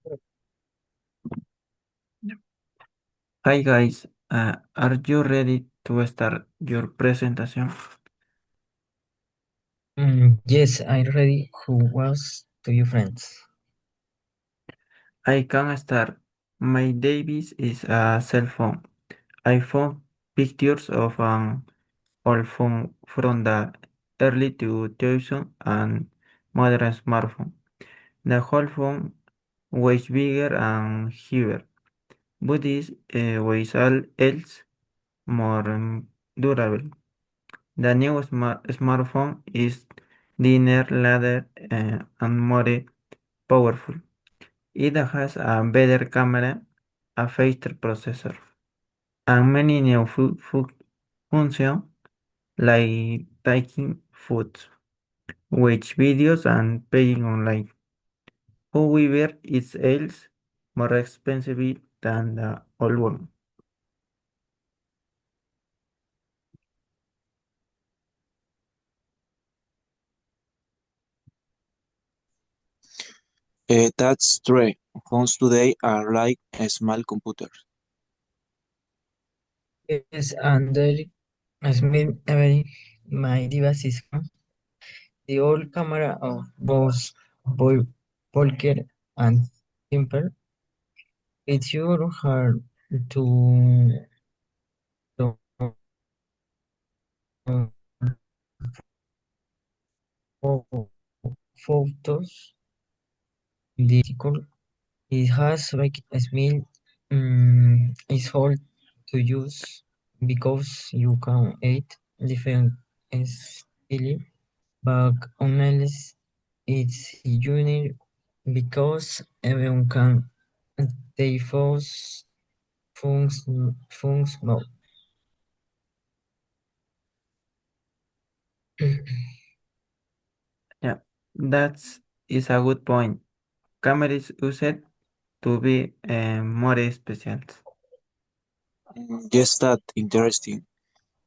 Hi guys, are you ready to start your presentation? Yes, I'm ready. Who was to you friends? I can start. My Davis is a cell phone. I found pictures of an old phone from the early 2000s and modern smartphone. The whole phone was bigger and heavier, but is was all else more durable. The new smartphone is thinner, lighter, and more powerful. It has a better camera, a faster processor, and many new functions like taking photos, watch videos, and paying online. However, it's else more expensive than the old one. That's true. Phones today are like small computers. Yes, and as every my device is the old camera of both Volker and Simper. It's sure hard to to photos. Difficult. It has like a smell. It's hard to use because you can eat different style. But unless it's unique because everyone can they phones no. Yeah, that's is a good point. Camera is used to be more special. Just that interesting.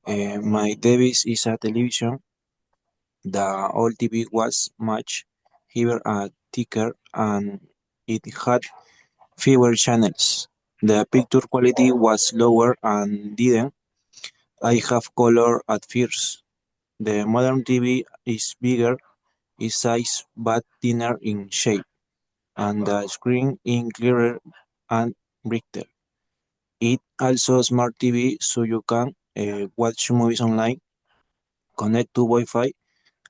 My device is a television. The old TV was much heavier and thicker, and it had fewer channels. The picture quality was lower and didn't I have color at first. The modern TV is bigger in size but thinner in shape, and the screen is clearer and brighter. It also smart TV so you can watch movies online, connect to Wi-Fi,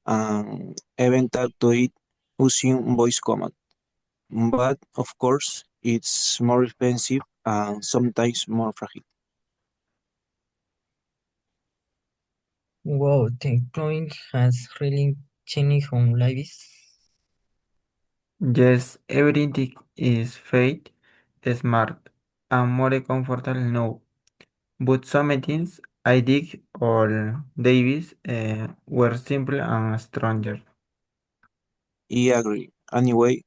and even talk to it using voice command. But of course, it's more expensive and sometimes more fragile. Wow, technology has really changed our lives. Yes, everything is fate, smart, and more comfortable now. But some things I think all Davis were simple and stronger. I agree. Anyway,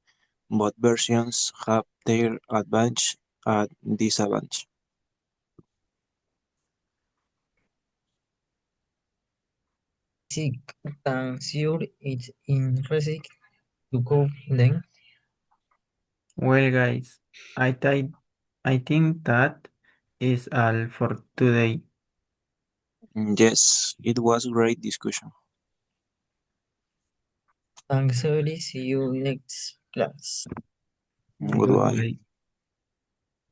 both versions have their advantage and disadvantage. Sick than sure it's in risk to go then. Well, guys, I think that is all for today. Yes, it was great discussion. Thanks, everybody. See you next class. Goodbye. Goodbye.